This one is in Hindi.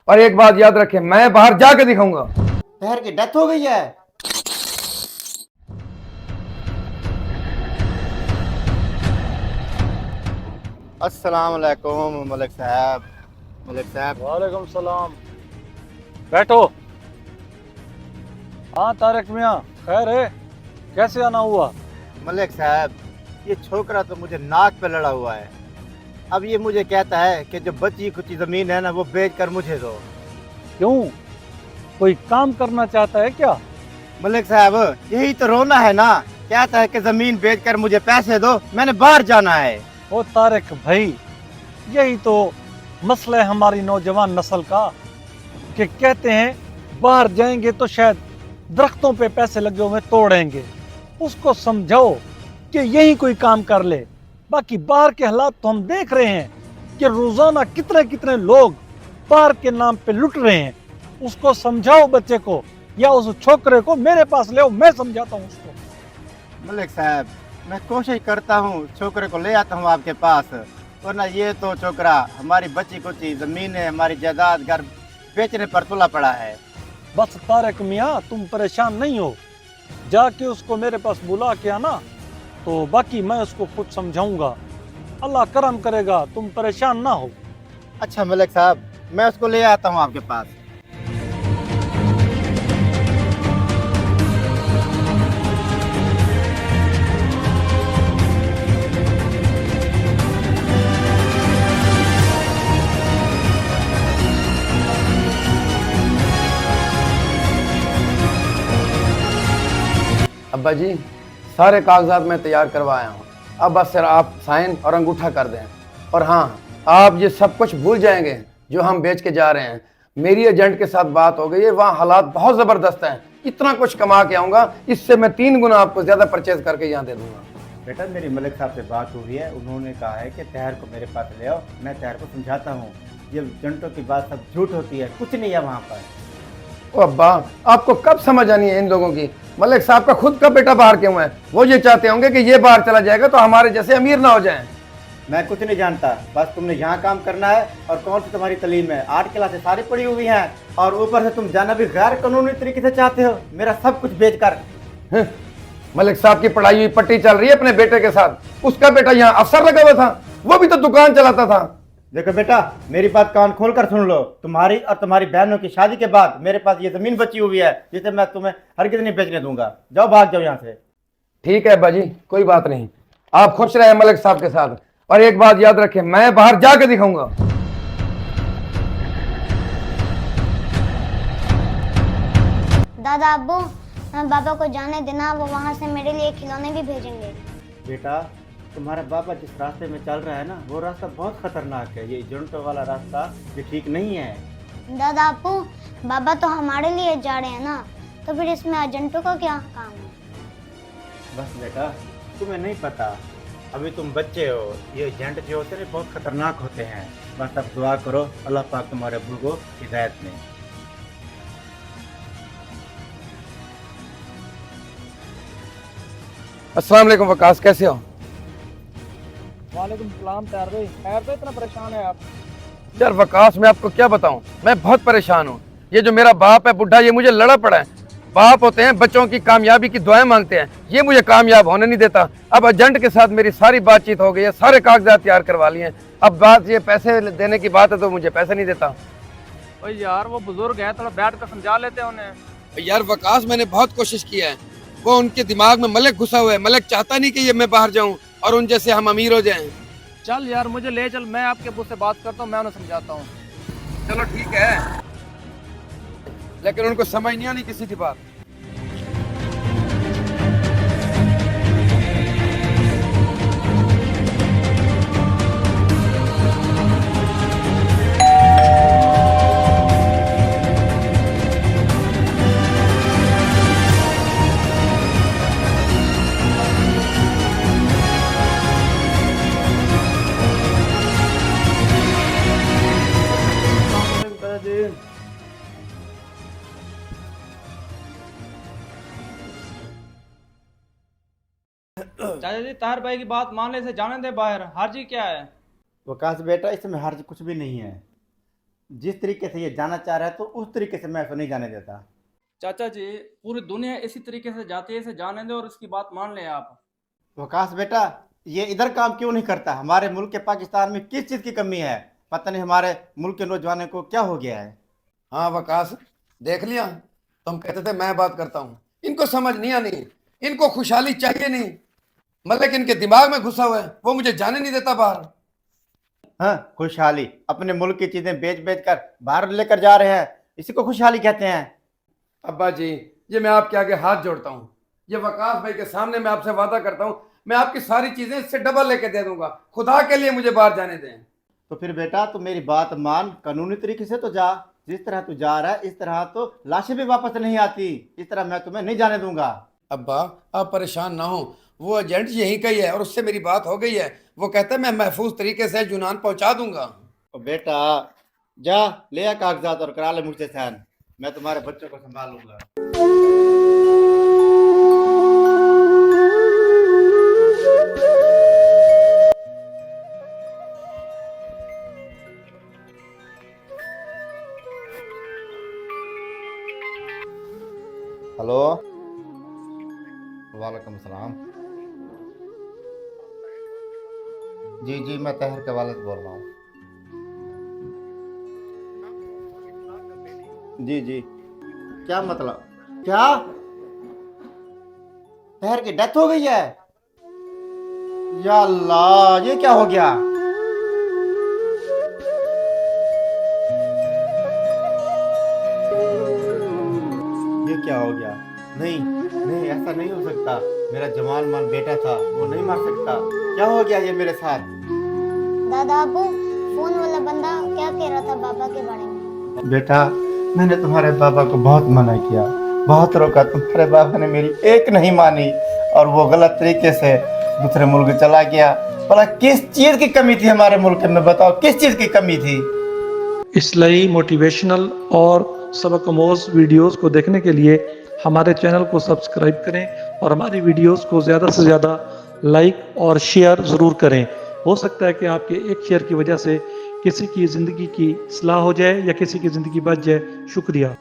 और एक बात याद रखें, मैं बाहर जाके दिखाऊंगा। तहर की डेथ हो गई है। अस्सलाम वालेकुम मलिक साहब। मलिक साहब, वालेकुम सलाम। बैठो। हाँ तारिक मियाँ, खैर है? कैसे आना हुआ? मलिक साहब, ये छोकरा तो मुझे नाक पे लड़ा हुआ है। अब ये मुझे कहता है कि जो बची कुची जमीन है ना वो बेच कर मुझे दो। क्यों, कोई काम करना चाहता है क्या? मलिक साहब, यही तो रोना है ना। कहता है कि जमीन बेच कर मुझे पैसे दो, मैंने बाहर जाना है। ओ तारिक भाई, यही तो मसला है हमारी नौजवान नस्ल का, कि कहते हैं बाहर जाएंगे तो शायद दरख्तों पे पैसे लगे हुए तोड़ेंगे। उसको समझाओ कि यही कोई काम कर ले। बाकी बाहर के हालात तो हम देख रहे हैं कि रोजाना कितने कितने लोग बाहर के नाम पे लुट रहे हैं। उसको समझाओ बच्चे को, या उस छोकरे को मेरे पास ले आओ, मैं समझाता हूँ उसको। मलिक साहब, मैं कोशिश करता हूँ छोकरे को ले आता हूँ आपके पास, वरना ये तो छोकरा हमारी बची कुची जमीन है, हमारी जायदाद घर बेचने पर तुला पड़ा है। बस तारिक मियाँ, तुम परेशान नहीं हो, जाके उसको मेरे पास बुला के आना, तो बाकी मैं उसको खुद समझाऊंगा। अल्लाह करम करेगा, तुम परेशान ना हो। अच्छा मलिक साहब, मैं उसको ले आता हूँ आपके पास। अब्बा जी, सारे कागजात मैं तैयार करवाया हूँ। अब बस सर आप साइन और अंगूठा कर दें। और हाँ, आप ये सब कुछ भूल जाएंगे जो हम बेच के जा रहे हैं। मेरी एजेंट के साथ बात हो गई है, वहाँ हालात बहुत ज़बरदस्त हैं। इतना कुछ कमा के आऊँगा, इससे मैं 3 गुना आपको ज़्यादा परचेज करके यहाँ दे दूँगा। बेटा, मेरी मलिक साहब से बात हुई है, उन्होंने कहा है कि तहर को मेरे पास ले आओ, मैं तहर को समझाता हूँ। ये जंटों की बात सब झूठ होती है, कुछ नहीं है वहाँ पर। ओ अब्बा, आपको कब समझ आनी है इन लोगों की? मलिक साहब का खुद का बेटा बाहर क्यों है? वो ये चाहते होंगे कि ये बाहर चला जाएगा तो हमारे जैसे अमीर ना हो जाएं। मैं कुछ नहीं जानता, बस तुमने यहाँ काम करना है। और कौन सी तुम्हारी तालीम है? 8 क्लासें सारी पड़ी हुई हैं, और ऊपर से तुम जाना भी गैर कानूनी तरीके से चाहते हो, मेरा सब कुछ बेच कर। हैं? मलिक साहब की पढ़ाई हुई पट्टी चल रही है अपने बेटे के साथ। उसका बेटा यहाँ अफसर लगा हुआ था, वो भी तो दुकान चलाता था। देखो बेटा, मेरी बात कान खोल कर सुन लो। तुम्हारी और तुम्हारी बहनों की शादी के बाद मेरे पास ये जमीन बची हुई है, जिसे मैं तुम्हें हरगिज़ नहीं बेचने दूंगा। जाओ, भाग जाओ यहाँ से। ठीक है अब्बा जी, कोई बात नहीं। आप खुश रहे मलिक साहब के साथ। और एक बात याद रखें, मैं बाहर जाके दिखाऊंगा। दादा अब्बू, बाबा को जाने देना, वो वहाँ से मेरे लिए खिलौने भी भेजेंगे। बेटा, तुम्हारा बाबा जिस रास्ते में चल रहा है ना, वो रास्ता बहुत खतरनाक है। ये एजेंटों वाला रास्ता ये ठीक नहीं है। दादा अब्बू, बाबा तो हमारे लिए जा रहे हैं ना, तो फिर इसमें एजेंटों का क्या काम है? बस बेटा, तुम्हें नहीं पता, अभी तुम बच्चे हो। ये एजेंट जो होते हैं बहुत खतरनाक होते हैं। बस अब दुआ करो, अल्लाह पाक तुम्हारे अब्बू को हिदायत में। अस्सलाम वालेकुम वकास, कैसे हो? वालेकुम सलाम तार भाई, खैर तो इतना परेशान है आप? यार वकास, मैं आपको क्या बताऊं, मैं बहुत परेशान हूँ। ये जो मेरा बाप है बुढ़ा, ये मुझे लड़ा पड़ा है। बाप होते हैं बच्चों की कामयाबी की दुआएं मांगते हैं, ये मुझे कामयाब होने नहीं देता। अब एजेंट के साथ मेरी सारी बातचीत हो गई है, सारे कागजात तैयार करवा लिए हैं। अब बात ये पैसे देने की बात है तो मुझे पैसे नहीं देता। भाई यार, वो बुजुर्ग है, थोड़ा बैठ कर समझा लेते हैं उन्हें। यार वकास, मैंने बहुत कोशिश किया है, वो उनके दिमाग में मलिक घुसा हुआ है। मलिक चाहता नहीं कि ये मैं बाहर जाऊं और उन जैसे हम अमीर हो जाएं। चल यार, मुझे ले चल, मैं आपके अब्बू से बात करता हूँ, मैं उन्हें समझाता हूँ। चलो ठीक है, लेकिन उनको समझ नहीं आनी किसी की बात। चाचा जी, तार भाई की बात मान ले, से जाने दे बाहर, हार्जी क्या है? वकास बेटा, इसमें हर्ज कुछ भी नहीं है। जिस तरीके से ये जाना चाह रहा है तो उस तरीके से मैं इसको नहीं जाने देता। चाचा जी, पूरी दुनिया इसी तरीके से जाती है, इसे जाने दो और इसकी बात मान लें आप। वकास बेटा, ये इधर काम क्यों नहीं करता? हमारे मुल्क के पाकिस्तान में किस चीज़ की कमी है? पता नहीं हमारे मुल्क के नौजवानों को क्या हो गया है। हाँ वकास, देख लिया, तुम कहते थे मैं बात करता हूँ, इनको समझ नहीं आनी, इनको खुशहाली चाहिए नहीं, मतलब इनके दिमाग में घुसा हुआ है, वो मुझे जाने नहीं देता बाहर। हाँ, खुशहाली? अपने मुल्क की चीजें बेच बेच कर बाहर लेकर जा रहे हैं, इसी को खुशहाली कहते हैं। अब्बा जी, ये मैं आपके आगे हाथ जोड़ता हूँ, ये वकास भाई के सामने मैं आपसे वादा करता हूँ, मैं आपकी सारी चीजें इससे डबल लेके दे दूंगा, खुदा के लिए मुझे बाहर जाने दें। तो फिर बेटा तू मेरी बात मान, कानूनी तरीके से तो जा। जिस तरह तू जा रहा है इस तरह तो लाशें भी वापस नहीं आती, इस तरह मैं तुम्हें नहीं जाने दूंगा। अब्बा आप परेशान ना हो, वो एजेंट यहीं का ही है और उससे मेरी बात हो गई है, वो कहता है मैं महफूज तरीके से यूनान पहुंचा दूंगा। तो बेटा जा ले आ कागजात और करा ले मुझसे साइन, मैं तुम्हारे बच्चों को संभाल लूंगा। हेलो, वालेकुम सलाम। जी जी, मैं तहर के वालिद बोल रहा हूँ। जी जी, क्या मतलब? क्या तहर की डेथ हो गई है? या अल्लाह, ये क्या हो गया? ये क्या हो गया? नहीं नहीं, ऐसा नहीं हो सकता, मेरा जवान मान बेटा था, वो नहीं मार सकता। क्या हो गया ये मेरे साथ? दादा अबू, फोन वाला बंदा क्या कह रहा था बाबा के बारे में? बेटा, मैंने तुम्हारे बाबा को बहुत मना किया, बहुत रोका, तुम्हारे बाबा ने मेरी एक नहीं मानी और वो गलत तरीके से दूसरे मुल्क चला गया। भला किस चीज की कमी थी हमारे मुल्क में? बताओ किस चीज की कमी थी? इसलिए मोटिवेशनल और सबक आमोज़ वीडियोस को देखने के लिए हमारे चैनल को सब्सक्राइब करें और हमारी वीडियोस को ज़्यादा से ज़्यादा लाइक और शेयर ज़रूर करें। हो सकता है कि आपके एक शेयर की वजह से किसी की ज़िंदगी की इस्लाह हो जाए या किसी की ज़िंदगी बच जाए। शुक्रिया।